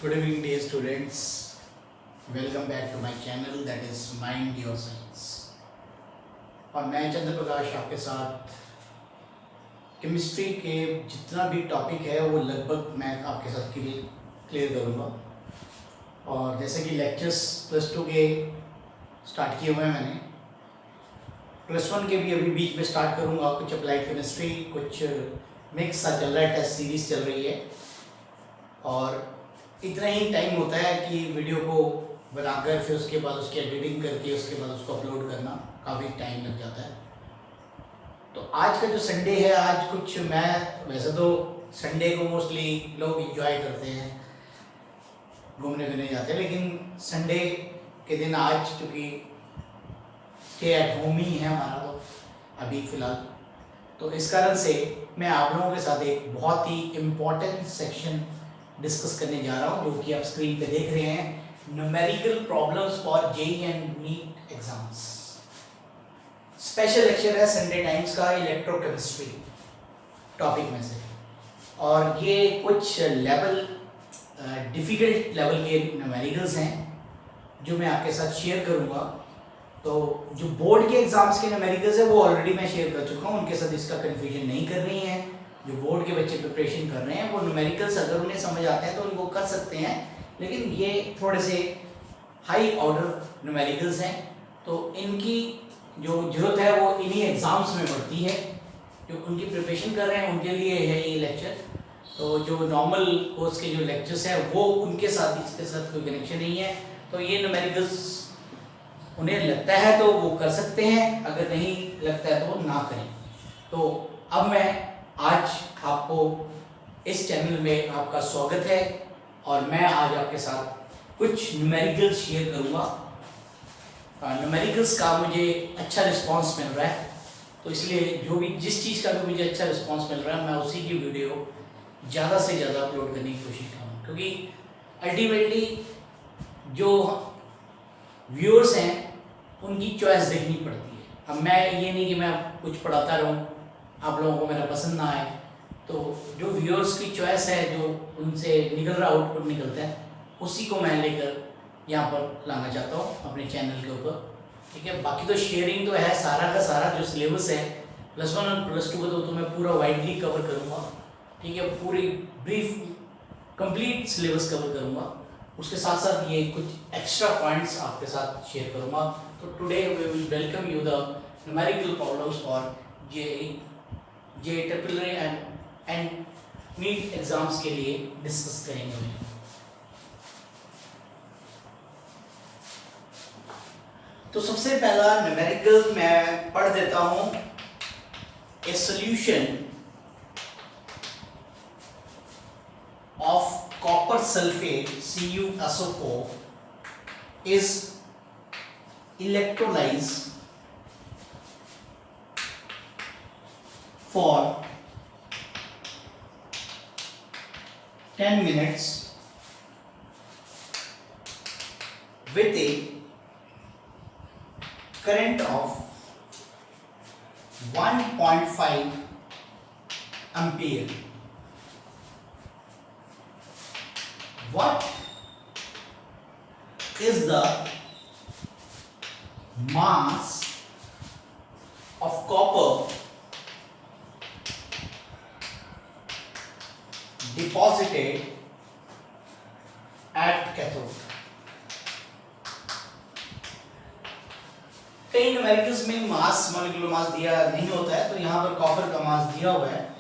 Good evening, dear students. Welcome back to my channel that is Mind Your Science. और मैं चंद्र प्रकाश आपके साथ chemistry के जितना भी टॉपिक है वो लगभग मैं आपके साथ क्लियर करूँगा। और जैसे कि लेक्चर्स +2 के स्टार्ट किए हुए हैं मैंने, +1 के भी अभी बीच में स्टार्ट करूँगा। कुछ अप्लाइड केमिस्ट्री, कुछ मिक्स सा चल रहा है, टेस्ट सीरीज चल रही है। और इतना ही टाइम होता है कि वीडियो को बनाकर फिर उसके बाद उसकी एडिटिंग करके उसके बाद उसको अपलोड करना काफ़ी टाइम लग जाता है। तो आज का जो संडे है, आज कुछ मैं वैसे तो संडे को मोस्टली लोग एंजॉय करते हैं, घूमने फिरने जाते हैं, लेकिन संडे के दिन आज क्योंकि स्टे एट होम ही है हमारा तो अभी फ़िलहाल, तो इस कारण से मैं आप लोगों के साथ एक बहुत ही इम्पोर्टेंट सेक्शन डिस्कस करने जा रहा हूँ, जो कि आप स्क्रीन पे देख रहे हैं, numerical problems for JEE and NEET exams. Special lecture है संडे टाइम्स का इलेक्ट्रोकेमिस्ट्री टॉपिक में से, और ये कुछ लेवल डिफ़िकल्ट लेवल के न्यूमेरिकल्स हैं जो मैं आपके साथ शेयर करूँगा। तो जो बोर्ड के एग्जाम्स के न्यूमेरिकल्स है वो ऑलरेडी मैं शेयर कर चुका हूँ, उनके साथ इसका कन्फ्यूजन नहीं करनी है। जो बोर्ड के बच्चे प्रिपरेशन कर रहे हैं वो न्यूमेरिकल्स अगर उन्हें समझ आते हैं तो उनको कर सकते हैं, लेकिन ये थोड़े से हाई ऑर्डर न्यूमेरिकल्स हैं, तो इनकी जो ज़रूरत है वो इन्हीं एग्ज़ाम्स में पड़ती है। जो उनकी प्रिपरेशन कर रहे हैं उनके लिए है ये लेक्चर। तो जो नॉर्मल कोर्स के जो लेक्चर्स हैं वो उनके साथ इसके साथ कोई कनेक्शन नहीं है। तो ये न्यूमेरिकल्स उन्हें लगता है तो वो कर सकते हैं, अगर नहीं लगता है तो वो ना करें। तो अब मैं आज आपको इस चैनल में आपका स्वागत है, और मैं आज आपके साथ कुछ न्यूमेरिकल्स शेयर करूँगा। न्यूमेरिकल्स का मुझे अच्छा रिस्पांस मिल रहा है, तो इसलिए जो भी जिस चीज़ का भी मुझे अच्छा रिस्पांस मिल रहा है मैं उसी की वीडियो ज़्यादा से ज़्यादा अपलोड करने की कोशिश करूँगा, क्योंकि अल्टीमेटली जो व्यूअर्स हैं उनकी चॉइस देखनी पड़ती है। अब मैं ये नहीं कि मैं कुछ पढ़ाता रहूँ, आप लोगों को मेरा पसंद ना आए, तो जो व्यूअर्स की चॉइस है, जो उनसे निकल रहा आउटपुट निकलता है, उसी को मैं लेकर यहाँ पर लाना चाहता हूँ अपने चैनल के ऊपर। ठीक है, बाकी तो शेयरिंग तो है, सारा का सारा जो सिलेबस है +1 और +2 का तो मैं पूरा वाइडली कवर करूँगा। ठीक है, पूरी ब्रीफ कंप्लीट सिलेबस कवर करूँगा। उसके साथ साथ ये कुछ एक्स्ट्रा पॉइंट्स आपके साथ शेयर करूँगा। तो today we will welcome you the numerical problems for JEE and NEET exams के लिए डिस्कस करेंगे। तो सबसे पहला न्यूमेरिकल मैं पढ़ देता हूं। ए solution of copper sulphate CuSO4 is electrolyzed for 10 minutes with a current of 1.5 ampere. What is the mass of copper deposited at cathode? कई न्यूमेरिकल्स में मास, मॉलिक्यूलर मास दिया नहीं होता है, तो यहाँ पर कॉपर का मास दिया हुआ है,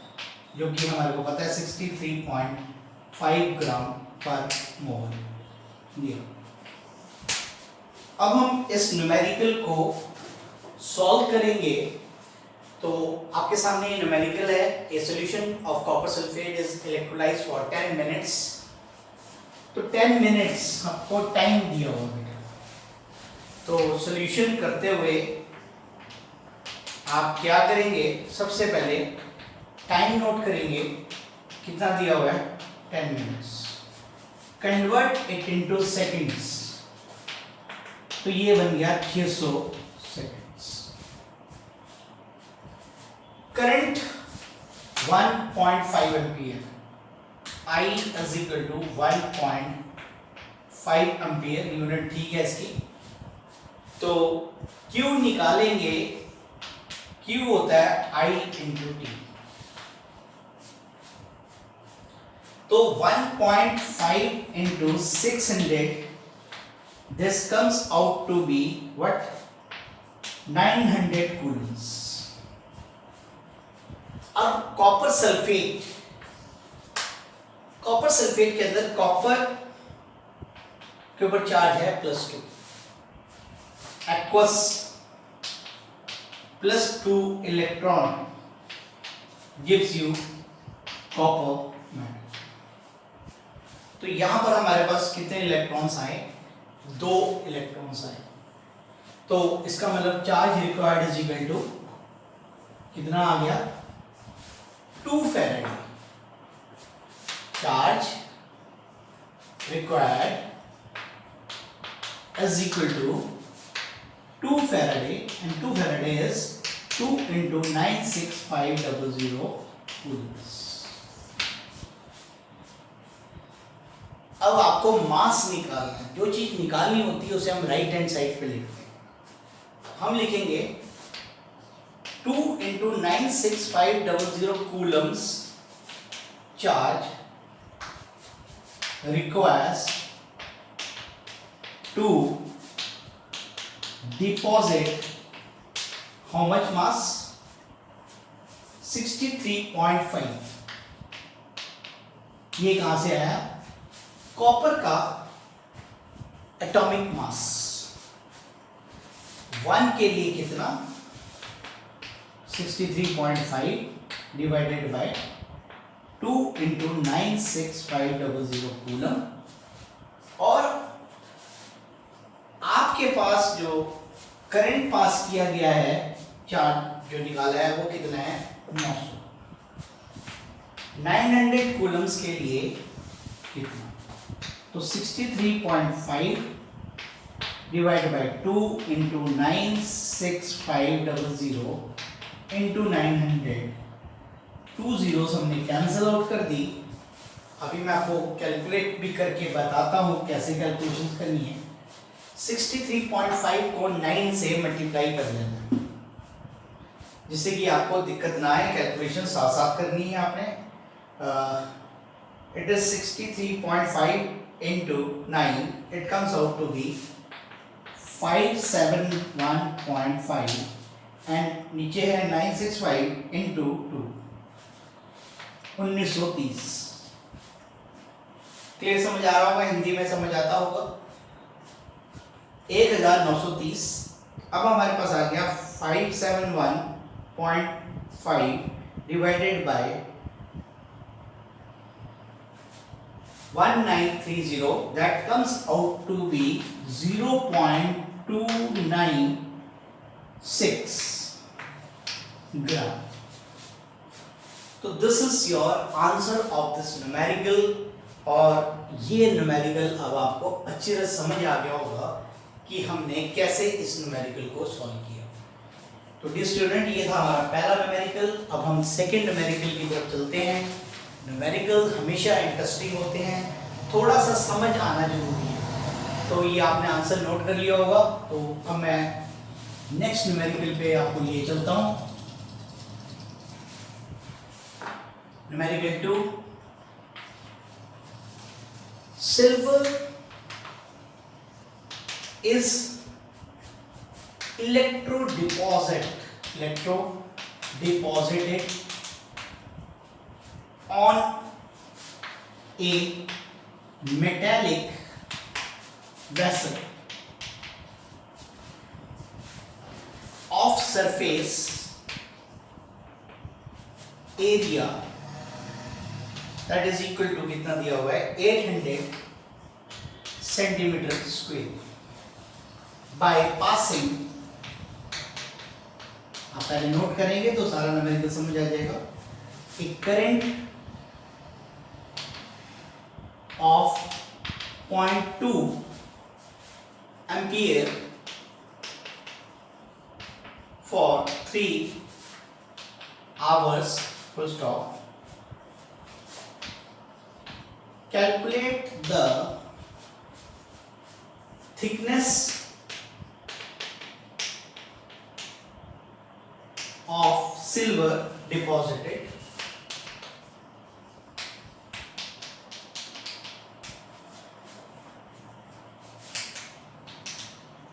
जो कि हमारे को पता है 63.5 ग्राम पर मोल दिया। अब हम इस न्यूमेरिकल को सॉल्व करेंगे। तो आपके सामने ये न्यूमेरिकल है, ए solution of copper sulphate is electrolysed for 10 minutes. तो 10 मिनट्स आपको टाइम दिया हुआ है, तो सॉल्यूशन करते हुए आप क्या करेंगे, सबसे पहले टाइम नोट करेंगे, कितना दिया हुआ है 10 minutes, convert it into seconds, तो ये बन गया 600 seconds. Current 1.5 ampere, I is equal to 1.5 5 ampere unit ठीक है इसकी। तो Q निकालेंगे, Q होता है I इंटू टी। तो 1.5 into 600, this comes out to be what 900 coulombs. अब कॉपर सल्फेट के अंदर कॉपर के ऊपर चार्ज है +2, aqueous +2 electron gives you copper metal. तो यहां पर हमारे पास कितने इलेक्ट्रॉन्स आए? 2 इलेक्ट्रॉन्स आए। तो इसका मतलब charge required is equal to कितना आ गया? 2 Faraday. Charge required is equal to 2 Faraday, and 2 Faraday is 2 into 96500 coulombs. अब आपको मास निकालना है। जो चीज निकालनी होती है उसे हम राइट हैंड साइड पे लिखते हैं। हम लिखेंगे 2 into 96500 coulombs charge requires to deposit how much mass? 63.5। ये कहां से आया? कॉपर का एटॉमिक मास 1 के लिए कितना? 63.5 डिवाइडेड बाय 2 into 96500 कूलम। और आपके पास जो करंट पास किया गया है, चार्ज जो निकाला है वो कितना है? 900। 900 कूलम्स के लिए कितना? तो 63.5 divide by 2 into 96500 into 900, 2 zeros हमने कैंसिल आउट कर दी। अभी मैं आपको कैलकुलेट भी करके बताता हूं कैसे कैलकुलेशन करनी है। 63.5 को 9 से मल्टीप्लाई कर देना, जिससे कि आपको दिक्कत ना आए। कैलकुलेशन साथ साथ करनी है आपने। It is 63.5 into 9, it comes out to be 571.5, and नीचे है 965 into 2, 1930। क्लियर समझ आ रहा होगा? हिंदी में समझ आता होगा। 1930। अब हमारे पास आ गया 571.5 divided by 1930, that comes out to be 0.296 ग्राम। तो this is your answer of this numerical. और ये न्यूमेरिकल अब आपको अच्छी तरह समझ आ गया होगा कि हमने कैसे इस न्यूमेरिकल को सॉल्व किया। तो डियर स्टूडेंट, ये था हमारा पहला न्यूमेरिकल। अब हम सेकंड न्यूमेरिकल की तरफ चलते हैं। न्यूमेरिकल हमेशा इंटरेस्टिंग होते हैं, थोड़ा सा समझ आना जरूरी है। तो ये आपने आंसर नोट कर लिया होगा। तो अब मैं नेक्स्ट न्यूमेरिकल पे आपको लिए चलता हूँ। Numerical 2, silver is electrodeposited on a metallic vessel of surface area that is equal to कितना दिया हुआ है? 800 सेंटीमीटर स्क्वायर बाय पासिंग। आप पहले नोट करेंगे तो सारा न्यूमेरिकल समझ आ जाएगा। एक current of 0.2 ampere for 3 hours, full stop. Calculate the thickness of silver deposited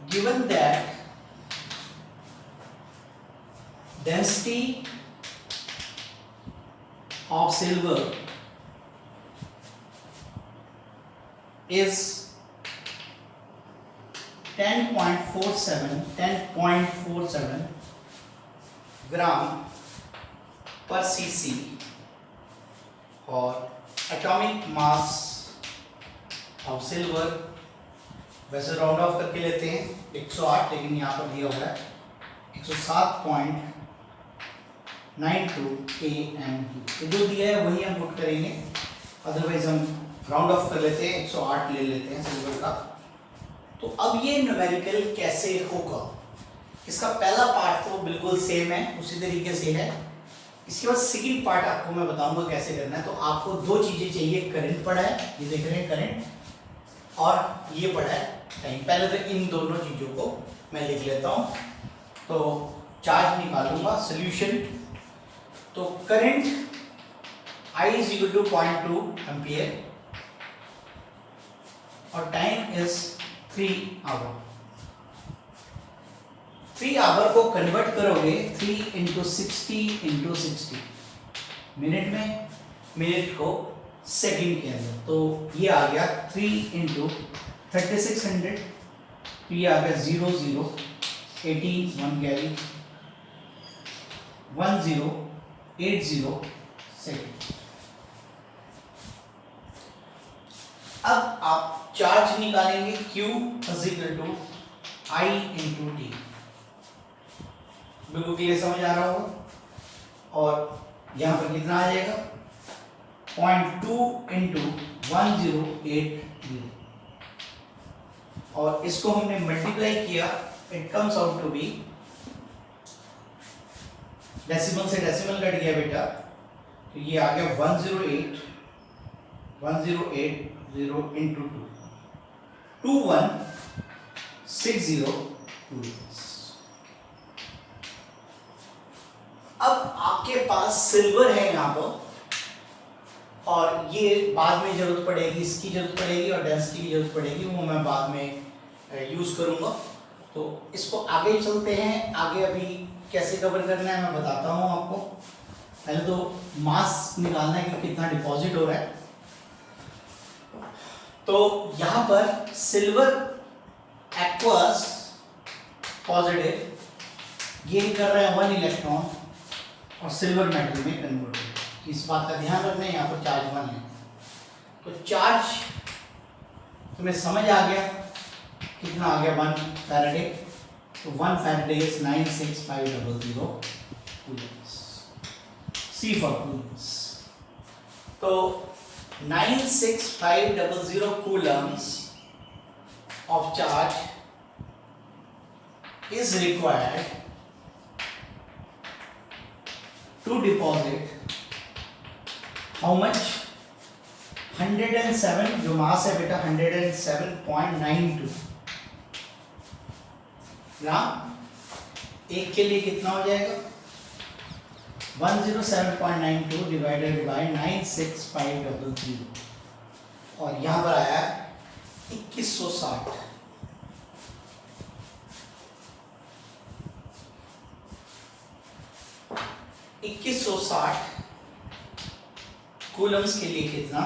given that density of silver is 10.47 gram per cc और एटॉमिक मास ऑफ सिल्वर वैसे राउंड ऑफ करके लेते हैं 108, लेकिन यहाँ पर दिया हुआ है 107.92 AMU। तो जो दिया है वही हम पुट करेंगे, अदरवाइज हम राउंड ऑफ कर लेते हैं 108 ले लेते हैं सिल्वर का। तो अब ये न्यूमेरिकल कैसे होगा, इसका पहला पार्ट तो बिल्कुल सेम है, उसी तरीके से है। इसके बाद सेकंड पार्ट आपको मैं बताऊंगा कैसे करना है। तो आपको दो चीजें चाहिए, करंट पड़ा है, ये देख रहे हैं करंट, और ये पड़ा है टाइम। पहले तो इन दोनों चीजों को मैं लिख लेता हूं। तो चार्ज निकालूंगा, सोल्यूशन। तो current I is equal to 0.2 ampere और टाइम इज 3 आवर। 3 आवर को कन्वर्ट करोगे 3 इंटू 60 मिनट में, मिनट को सेकंड के अंदर। तो ये आ गया 3 इंटू 3600, ये आ गया 00 18 1 कैरी 1080 सेकंड। अब आप चार्ज निकालेंगे, Q is equal to I into T. बिल्कुल क्लियर समझ आ रहा होगा। और यहां पर कितना आ जाएगा 0.2 इंटू 1080, और इसको हमने मल्टीप्लाई किया, it comes out to be, decimal से डेसिमल कट गया बेटा, तो ये आ गया 1080 इंटू 21602। अब आपके पास सिल्वर है यहाँ पर, और ये बाद में जरूरत पड़ेगी, इसकी जरूरत पड़ेगी और डेंसिटी की जरूरत पड़ेगी, वो मैं बाद में यूज करूंगा। तो इसको आगे चलते हैं, आगे अभी कैसे कवर करना है मैं बताता हूँ आपको। पहले तो मास निकालना है कि कितना डिपॉजिट हो रहा है। तो यहां पर सिल्वर एक्वस पॉजिटिव गेन कर रहे हैं 1 इलेक्ट्रॉन और सिल्वर मेटल में कन्वर्ट हो। इस बात का ध्यान रखना है, यहाँ पर चार्ज 1 है। तो चार्ज तुम्हें समझ आ गया, कितना आ गया 1 फैराडे। तो 1 Faraday is 96500 Coulomb's, C for Coulomb's. तो 96500 coulombs of charge is required to deposit how much 107, जो मास है बेटा 107.92 ग्राम। एक के लिए कितना हो जाएगा 107.92 डिवाइडेड बाय 96500, और यहां पर आया 2160। कूलम्स के लिए कितना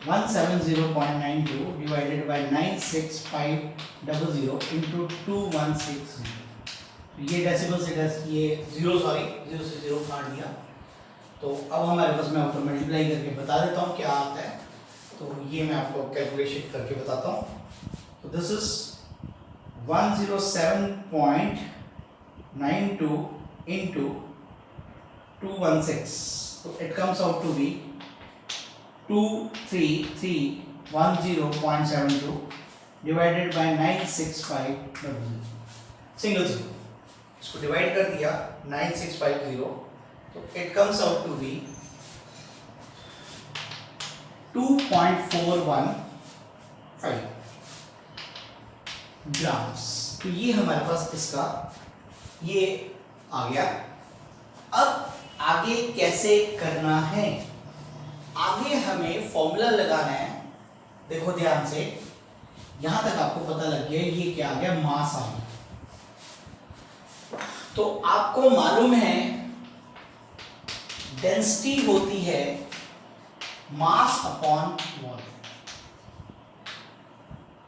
170.92 डिवाइडेड बाय 96500 इंटू 2160। ये डेसिमल से ये जीरो से जीरो काट दिया। तो अब हमारे पास, मैं ऊपर मल्टीप्लाई करके बता देता हूँ क्या आता है। तो ये मैं आपको कैलकुलेशन करके बताता हूँ। तो दिस इज 107.92 इंटू 216, तो it comes out to be 23310.72 divided by 96500, single zero. इसको डिवाइड कर दिया 9650, तो it comes out to be 2.415। Grams. तो ये हमारे पास इसका ये आ गया। अब आगे कैसे करना है, आगे हमें फॉर्मूला लगाना है। देखो ध्यान से, यहां तक आपको पता लग गया ये क्या आ गया, मास आ गया। तो आपको मालूम है डेंसिटी होती है मास अपॉन वॉल्यूम।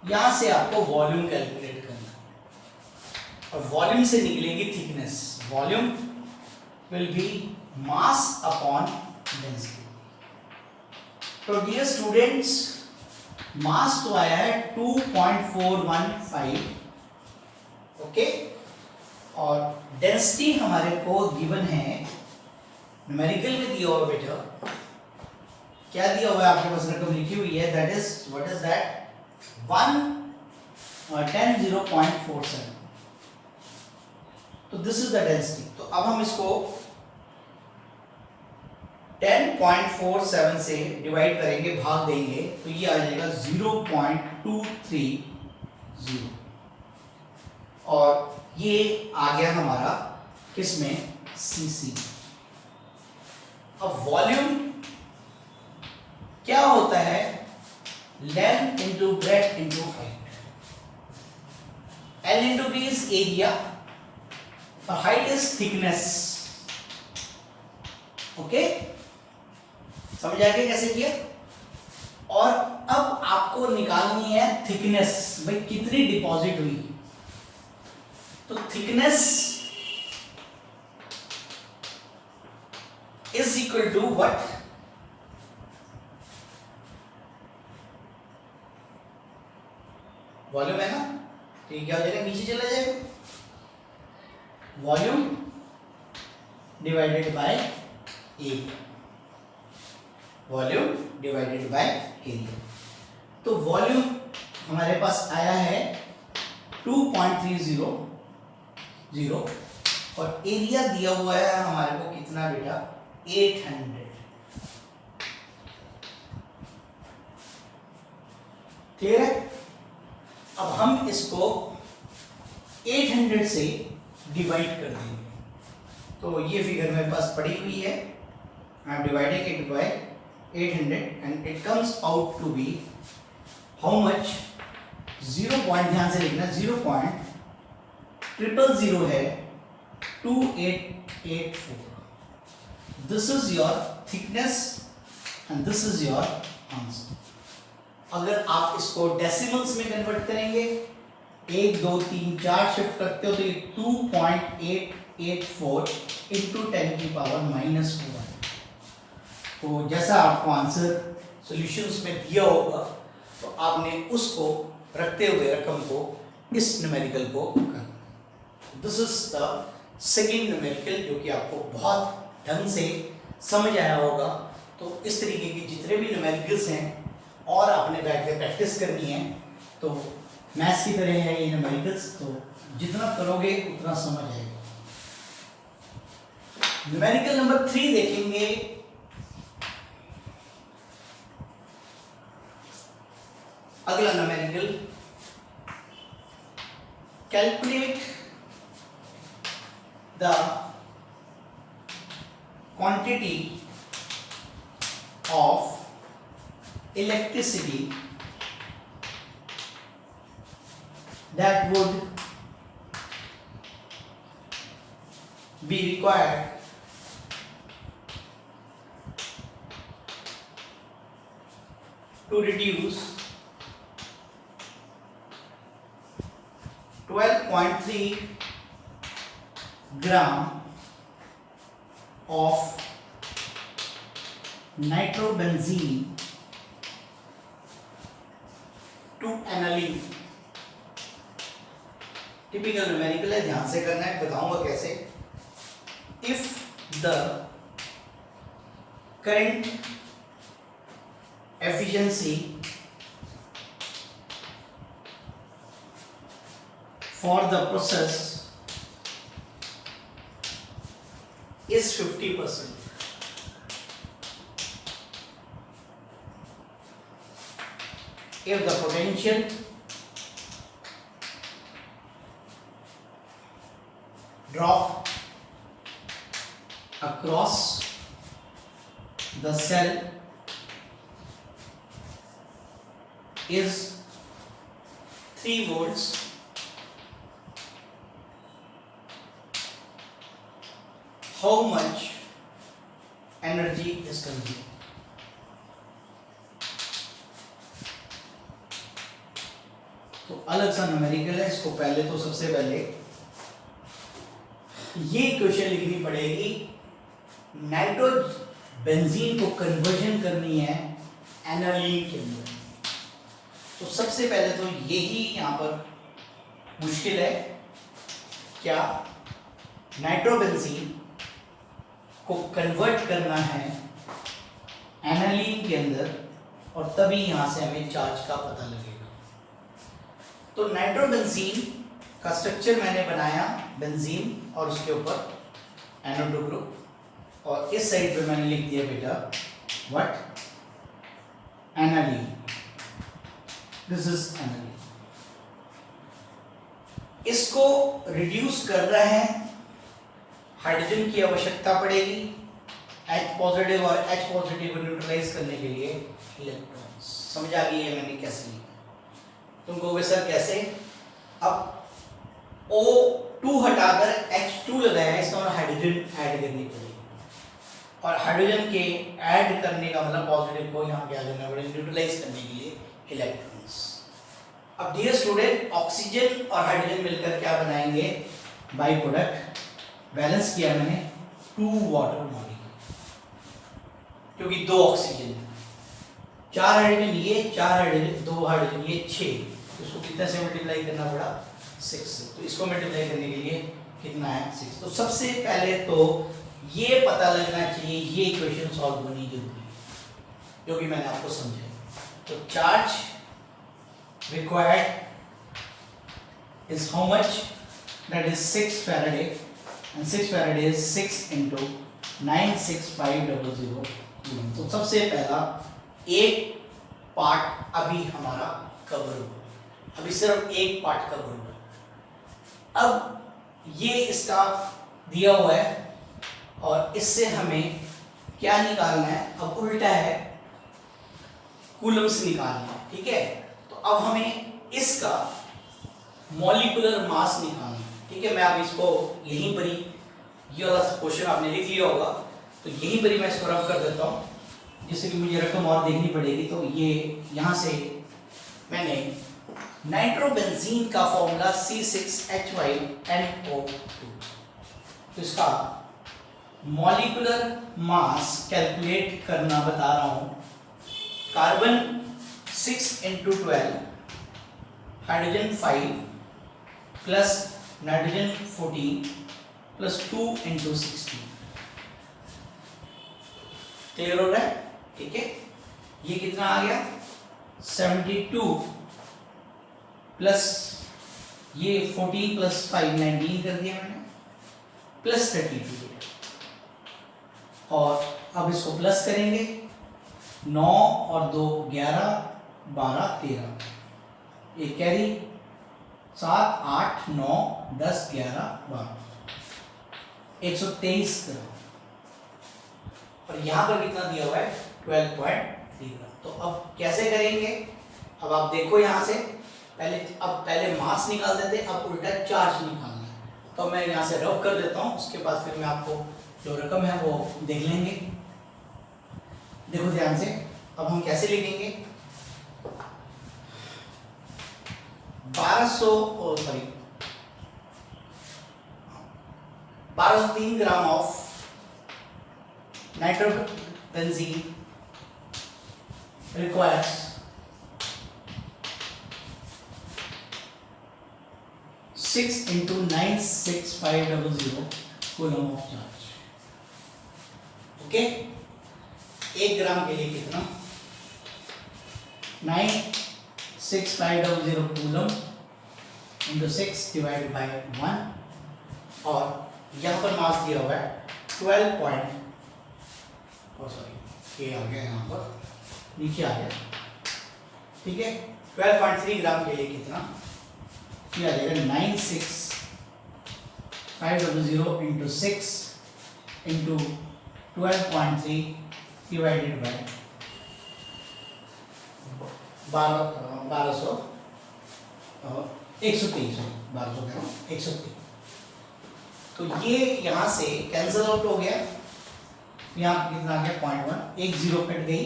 यहां से आपको वॉल्यूम कैलकुलेट करना है और वॉल्यूम से निकलेगी thickness. Volume will be mass upon density. तो डियर स्टूडेंट्स, मास तो आया है 2.415, ओके, और डेंसिटी हमारे को गिवन है, न्यूमेरिकल में दिया हुआ बेटा, क्या दिया हुआ है आपके पास, रकम लिखी हुई है, that is what is that 10.47। तो दिस इज द डेंसिटी। तो अब हम इसको 10.47 से डिवाइड करेंगे, भाग देंगे, तो ये आ जाएगा 0.230 और ये आ गया हमारा किसमें, सीसी। अब वॉल्यूम क्या होता है, length into breadth into height. L into B is area और हाइट इज थिकनेस, ओके, समझ आ गया कैसे किया। और अब आपको निकालनी है थिकनेस, भाई कितनी डिपॉजिट हुई। तो thickness is equal to what, volume है ना, तो ये क्या हो जाएगा, नीचे चला जाएगा, volume divided by area, volume divided by area. तो वॉल्यूम हमारे पास आया है 2.300 और एरिया दिया हुआ है हमारे को कितना बेटा, 800। क्लियर है। अब हम इसको 800 से डिवाइड कर देंगे। तो ये फिगर मेरे पास पड़ी हुई है, I am dividing it by 800 and it comes out to be how much, 0 point ध्यान से लिखना, 0.000 है 2884। This is your thickness and this is your answer. अगर आप इसको डेसिमल्स में कन्वर्ट करेंगे, 1 2 3 4 शिफ्ट करते हो तो ये 2.884 इंटू 10 की पावर -4। तो जैसा आपको आंसर सॉल्यूशंस में दिया होगा तो आपने उसको रखते हुए रकम को, इस न्यूमेरिकल को करना। This is the second numerical जो कि आपको बहुत ढंग से समझ आया होगा। तो इस तरीके की जितने भी न्यूमेरिकल्स हैं और आपने बैठ के प्रैक्टिस करनी है, तो मैथ्स की तरह है ये न्यूमेरिकल्स, तो जितना करोगे उतना समझ आएगा। न्यूमेरिकल नंबर 3 देखेंगे। अगला numerical, calculate the quantity of electricity that would be required to reduce 12.3 gram of nitrobenzene to aniline। Typical numerical है, ध्यान से करना है, बताऊंगा कैसे। If the current efficiency for the process is 50%, if the potential drop across the cell is 3 volts. How much energy is consumed? तो अलग सा न्यूमेरिकल है, इसको पहले तो सबसे पहले ये क्वेश्चन लिखनी पड़ेगी। नाइट्रो बेंजीन को कन्वर्जन करनी है एनालीन के अंदर। तो सबसे पहले तो यही यहां पर मुश्किल है, क्या नाइट्रोबेंजीन को कन्वर्ट करना है एनालीन के अंदर, और तभी यहां से हमें चार्ज का पता लगेगा। तो नाइट्रोबेंजीन का स्ट्रक्चर मैंने बनाया, बेंजीन और उसके ऊपर NO2 ग्रुप, और इस साइड पे मैंने लिख दिया बेटा what, aniline. This is aniline. इसको रिड्यूस कर रहे हैं, हाइड्रोजन की आवश्यकता पड़ेगी H पॉजिटिव और H पॉजिटिव को न्यूट्रलाइज करने के लिए इलेक्ट्रॉन्स। समझ आ गई है मैंने कैसे लिखा? तुम कहोगे सर कैसे? अब O2 हटाकर H2 लगाया है, इसका मतलब हाइड्रोजन ऐड करनी पड़ेगी, और हाइड्रोजन के ऐड करने का मतलब पॉजिटिव को यहाँ क्या करना पड़ेगा, न्यूट्रलाइज करने के लिए इलेक्ट्रॉन्स। अब डियर स्टूडेंट, ऑक्सीजन और हाइड्रोजन मिलकर क्या बनाएंगे, बाई प्रोडक्ट। बैलेंस किया मैंने 2 वाटर मॉलिक्यूल, क्योंकि 2 ऑक्सीजन, 4 हाइड्रोजन ये, 4 हाइड्रोजन, 2 हाइड्रोजन ये, 6। तो इसको कितने से मल्टीप्लाई करना पड़ा, 6 से। तो इसको मल्टीप्लाई करने के लिए कितना है, 6। तो सबसे पहले तो ये पता लगना चाहिए, ये इक्वेशन सॉल्व होनी जरूरी है, जो कि मैंने आपको समझाया। तो charge required is how much, that is 6 Faraday, and 6 Faraday is 6 into 96500 coulomb. तो सबसे पहला एक पार्ट अभी हमारा कवर हुआ, अभी सिर्फ एक पार्ट कवर हुआ। अब ये इसका दिया हुआ है, और इससे हमें क्या निकालना है, अब उल्टा है, कूलम्स निकालना है, ठीक है। अब हमें इसका मॉलिक्यूलर मास निकालना है, ठीक है। मैं अब इसको यहीं पर ही, ये वाला क्वेश्चन आपने लिख लिया होगा, तो यहीं पर ही मैं इसको रब कर देता हूँ, जिससे कि मुझे रकम और देखनी पड़ेगी। तो ये यहाँ से मैंने नाइट्रोबेंजीन का फॉर्मूला C6H5NO2, तो इसका मॉलिक्यूलर मास कैलकुलेट करना बता रहा हूँ। Carbon 6 into 12, hydrogen 5 plus nitrogen 14 plus 2 into 16। Clear हो रहा है, ठीक है। ये कितना आ गया, 72 प्लस ये 14 प्लस 5 19 कर दिया मैंने, प्लस 32। और अब इसको प्लस करेंगे, 9 और 2 11 12 13, ये कैरी 7 8 9 10 11 12, 123 ग्राम। और यहाँ पर कितना दिया हुआ है, 12.3 ग्राम। तो अब कैसे करेंगे, अब आप देखो यहाँ से पहले मास निकाल देते, अब उल्टा चार्ज निकालना है। तो मैं यहाँ से रब कर देता हूँ, उसके बाद फिर मैं आपको जो रकम है वो देख लेंगे। देखो ध्यान से, अब हम कैसे लिखेंगे, 1203 gram of nitrobenzene requires 6 into 96500 coulomb of charge. Okay, 1 ग्राम के लिए कितना, 96500 कूलम इंटू 6 डिवाइड बाई 1, और यहाँ पर मास दिया हुआ है 12 ये आ गया, यहाँ पर नीचे आ गया, ठीक है। 12.3 ग्राम के लिए कितना, ये आ जाएगा 500 into 6 into 12.3 divided by 1200 123 123। तो ये यहाँ से कैंसिल आउट हो गया, यहाँ कितना आ गया 0.1, एक जीरो कट गई,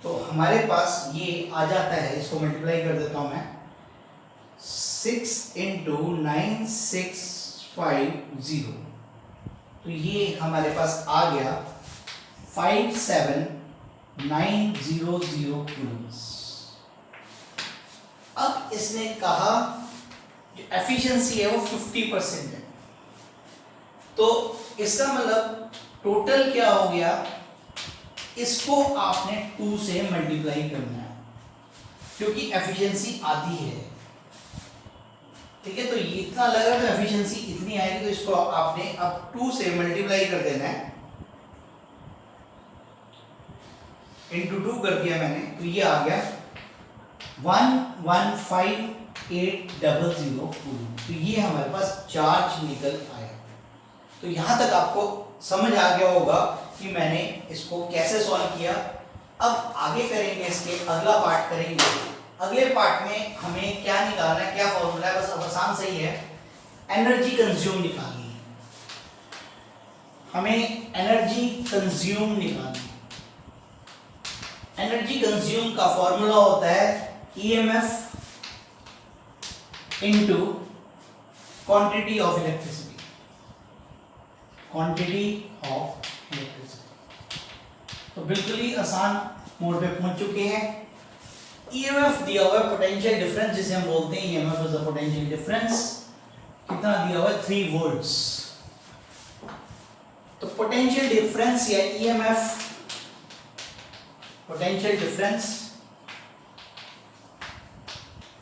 तो हमारे पास ये आ जाता है, इसको मल्टीप्लाई कर देता हूँ मैं, 6 into 9650, तो ये हमारे पास आ गया 57900 कूलम्स। अब इसने कहा जो एफिशिएंसी है वो 50% है, तो इसका मतलब टोटल क्या हो गया, इसको आपने 2 से मल्टीप्लाई करना है क्योंकि एफिशिएंसी आधी है, ठीक है। तो ये इतना लगा तो एफिशिएंसी इतनी आएगी, तो इसको आपने अब 2 से मल्टीप्लाई कर देना है, इंटू 2 कर दिया मैंने, तो ये आ गया 115800 कूलम। तो ये हमारे पास चार्ज निकल आया। तो यहां तक आपको समझ आ गया होगा कि मैंने इसको कैसे सॉल्व किया। अब आगे करेंगे, इसके अगला पार्ट करेंगे। अगले पार्ट में हमें क्या निकालना है, क्या फॉर्मूला है, बस अब आसान सही है, एनर्जी कंज्यूम निकालनी है, हमें एनर्जी कंज्यूम निकालनी है। एनर्जी कंज्यूम का फॉर्मूला होता है EMF into quantity of electricity, quantity of electricity. तो बिल्कुल ही आसान मोड पे पहुंच चुके हैं। EMF दिया हुआ है पोटेंशियल डिफरेंस, जिसे हम बोलते हैं EMF is the potential difference. कितना दिया हुआ है 3 वोल्ट्स। तो पोटेंशियल डिफरेंस या EMF potential difference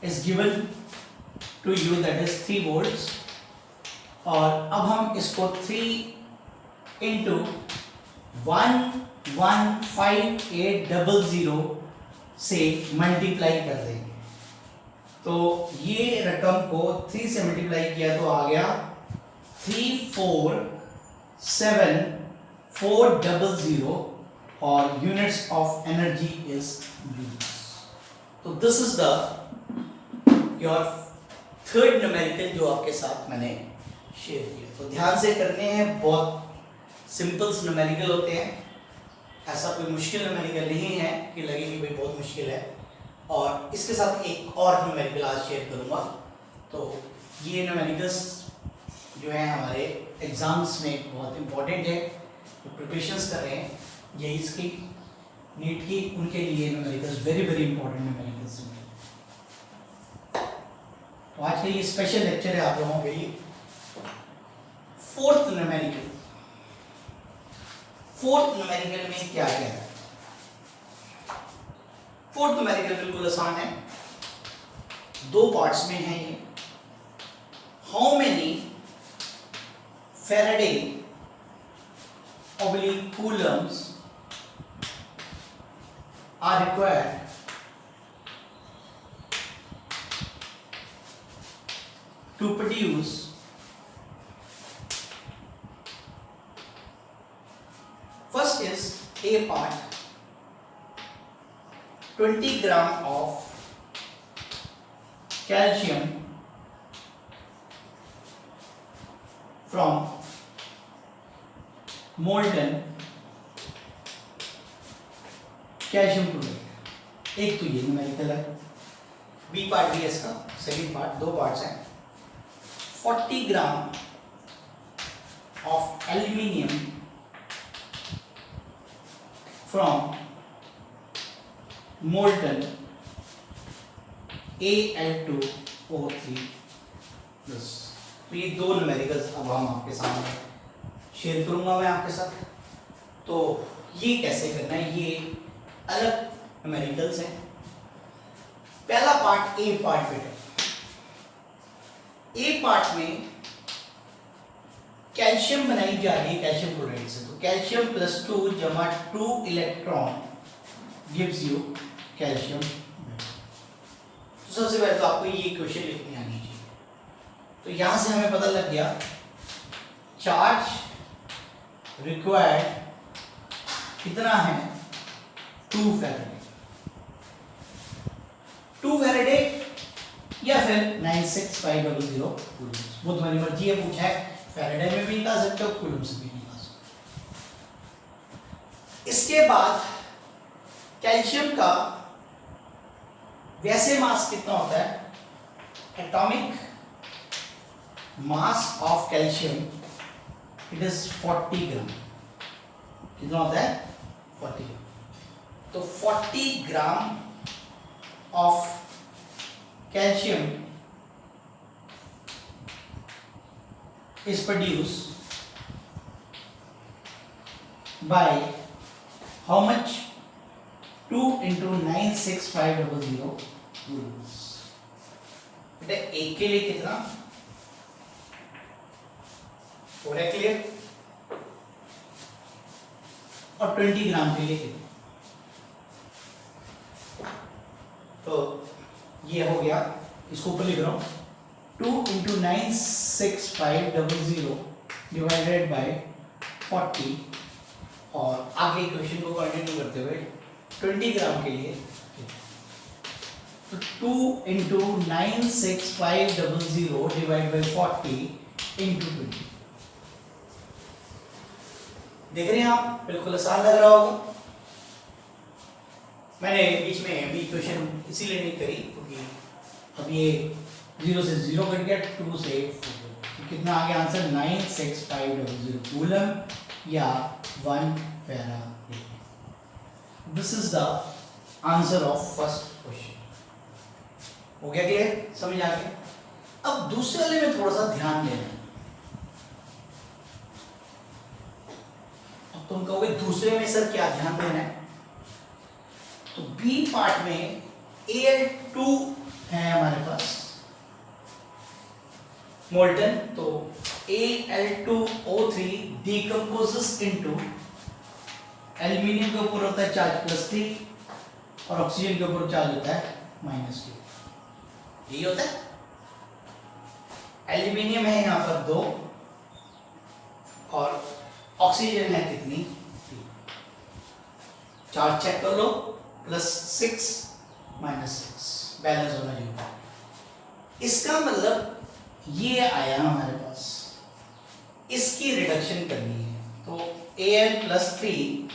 is given to you, that is 3 volts, और अब हम इसको 3 into 115800 से मल्टीप्लाई कर देंगे। तो ये रकम को 3 से मल्टीप्लाई किया तो आ गया 347400 और units of energy is joules। तो this is the your third numerical जो आपके साथ मैंने शेयर किया। तो ध्यान से करने हैं, बहुत सिंपल न्यूमेरिकल होते हैं, ऐसा कोई मुश्किल न्यूमेरिकल नहीं है कि लगे कि भाई बहुत मुश्किल है। और इसके साथ एक और न्यूमेरिकल आज शेयर करूंगा। तो ये न्यूमेरिकल्स जो है हमारे एग्जाम्स में बहुत इंपॉर्टेंट है, तो प्रिपरेशंस कर रहे हैं यही इसकी नीट की, उनके लिए numericals very very important numericals हैं। तो आज का ये स्पेशल लेक्चर है आप लोगों के लिए। फोर्थ न्यूमेरिकल में क्या क्या है? फोर्थ न्यूमेरिकल बिल्कुल आसान है, 2 पार्ट्स में है ये। How many Faraday oblique coulombs are required to produce first is A part 20 gram of calcium from molten calcium chloride. एक तो ये न्यूमेरिकल है, बी पार्ट भी है इसका, सेकंड पार्ट, 2 पार्ट्स हैं। 40 gram of aluminium from molten Al2O3+। तो ये 2 न्यूमेरिकल्स अब हम आपके सामने शेयर करूंगा मैं आपके साथ। तो ये कैसे करना है, ये अलग न्यूमेरिकल्स हैं। पहला पार्ट ए पार्ट पे है। ए पार्ट में कैल्शियम बनाई जा रही है कैल्शियम क्लोराइड से, तो कैल्शियम +2 जमा 2 इलेक्ट्रॉन गिव्स यू कैल्शियम। तो सबसे पहले तो आपको ये क्वेश्चन लिखनी आनी चाहिए। तो यहां से हमें पता लग गया चार्ज रिक्वायर्ड कितना है 2 फैराडे, 2 फैराडे या फिर 96500 कूलम्स, वो तुम्हारी मर्जी है। पूछा है फैराडे में भी निकाल सकते हो, कूलम्स भी निकाल सकते हो। इसके बाद कैल्शियम का वैसे मास कितना होता है, atomic mass of calcium it is 40 ग्राम। कितना होता है 40 ग्राम। तो 40 gram of calcium is produced by how much, 2 into 96500 coulombs। बेटा एक के लिए कितना हो रहा है क्लियर, और 20 ग्राम के लिए कितना, तो ये हो गया। इसको ऊपर लिख रहा हूं 2 into 96500 डिवाइडेड बाय 40, और आगे क्वेश्चन को कंटिन्यू करते हुए 20 ग्राम के लिए तो 2 into 96500 डिवाइड बाय 40 into 20। देख रहे हैं आप, बिल्कुल आसान लग रहा होगा। मैंने बीच में भी क्वेश्चन इसीलिए नहीं करी क्योंकि अब ये 0 से 0 कट गया, 2 से 4, तो कितना आ गया आंसर 96500 कूलम या 1 Faraday. This is the answer of first question. हो गया क्लियर, समझ आ गया। अब दूसरे वाले में थोड़ा सा ध्यान देना। अब तुम कहोगे दूसरे में सर क्या ध्यान देना है, तो बी पार्ट में Al2 है हमारे पास मोल्टन, तो Al2O3 डिकम्पोजेस इनटू, एल्यूमिनियम के ऊपर होता है चार्ज +3 और ऑक्सीजन के ऊपर चार्ज होता है -2। यही होता है। एल्यूमिनियम है यहां पर 2 और ऑक्सीजन है कितनी 3। चार्ज चेक कर लो, +6 -6 बैलेंस होना चाहिए। इसका मतलब ये आया हमारे पास, इसकी रिडक्शन करनी है, तो Al+3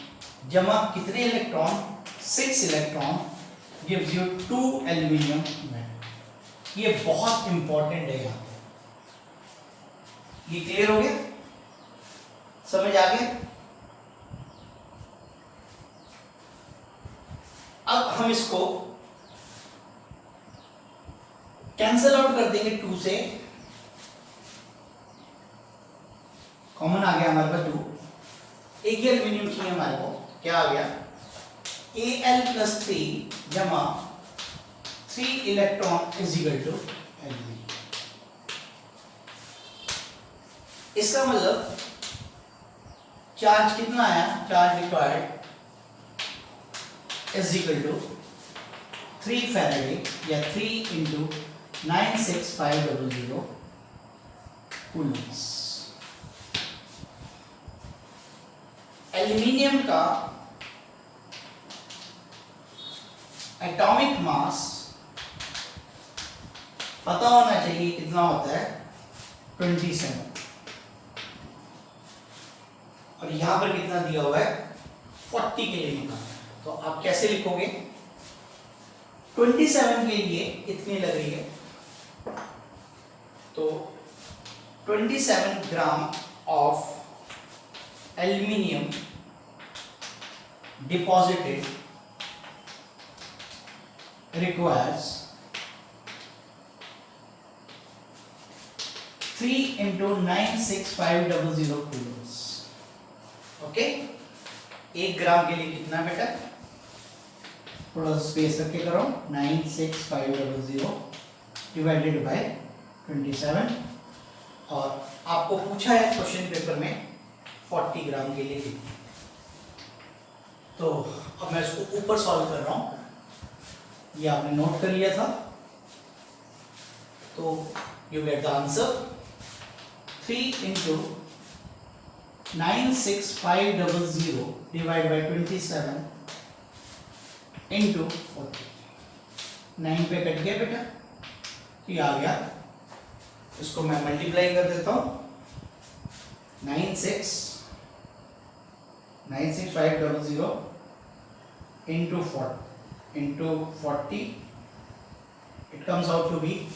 जमा कितने electron 6 electron gives you 2 aluminium metal. ये बहुत इंपॉर्टेंट है यहाँ पे। ये क्लियर हो गया, समझ आ गया। अब हम इसको कैंसल आउट कर देंगे, 2 से कॉमन आ गया हमारे पास 2, एक ही एल्यूमिनियम चाहिए हमारे को, क्या आ गया Al+3 जमा 3 electron is equal to aluminium. इसका मतलब चार्ज कितना आया, charge required is equal to 3 faraday या 3 into 96500 कूलम्स। एल्यूमिनियम का एटॉमिक मास पता होना चाहिए कितना होता है 27, और यहां पर कितना दिया हुआ है 40 के लिए निकालना है। तो आप कैसे लिखोगे, 27 के लिए इतनी लग रही है, तो 27 gram of aluminium deposited requires 3 into 96500 coulombs। Okay, 1 ग्राम के लिए कितना बेटा, थोड़ा सा स्पेस रख के करो, 96500 डिवाइडेड बाय 27, और आपको पूछा है क्वेश्चन पेपर में 40 ग्राम के लिए कितना। तो अब मैं इसको ऊपर सॉल्व कर रहा हूं, ये आपने नोट कर लिया था, तो you get the answer 3 into 96500 divide by 27 into 40। 9 पे कट गया बेटा, ये आ गया। इसको मैं मल्टीप्लाई कर देता हूँ। 96500 into 40, it comes out to be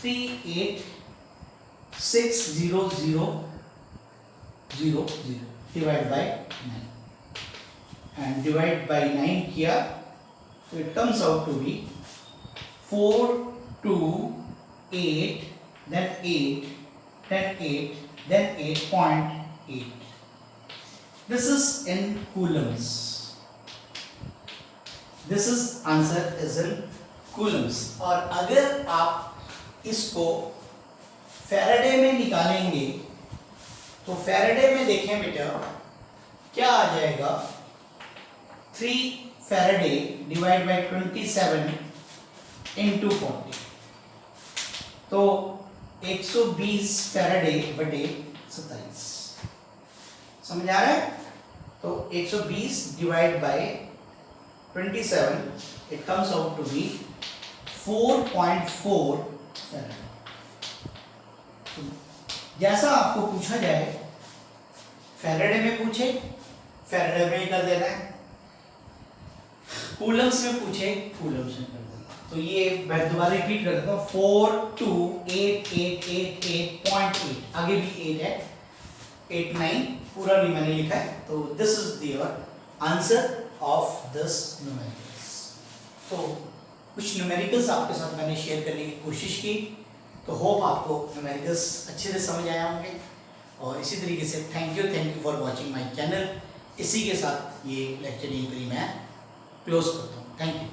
3860000 divide by 9 and divide by 9 किया तो it comes out to be 428 then 8 then 8 then 8.8. This is in coulombs. This is answer is in coulombs. और अगर आप इसको फैराडे में निकालेंगे तो फैराडे में देखें बेटा क्या आ जाएगा, 3 फैराडे डिवाइड बाई 27 इंटू 40, तो 120 फैराडे बटे 27। समझ आ रहा है? तो 120 divide by 27 it comes out to be 4.4 faraday. जैसा आपको पूछा जाए, फैराडे में पूछे फैराडे में ही कर देना है, कूलम्स में पूछे कूलम्स में कर देना। तो ये मैं दोबारा रिपीट कर देता हूँ, 42888.8, आगे भी 8 है, 89 पूरा भी मैंने लिखा है। तो this is your answer of this numericals. तो कुछ न्यूमेरिकल्स आपके साथ मैंने शेयर करने की कोशिश की, तो होप आपको न्यूमेरिकल्स अच्छे से समझ आया होंगे। और इसी तरीके से thank you for watching my channel. इसी के साथ ये लेक्चर यहीं पर ही मैं क्लोज करता हूँ। Thank you.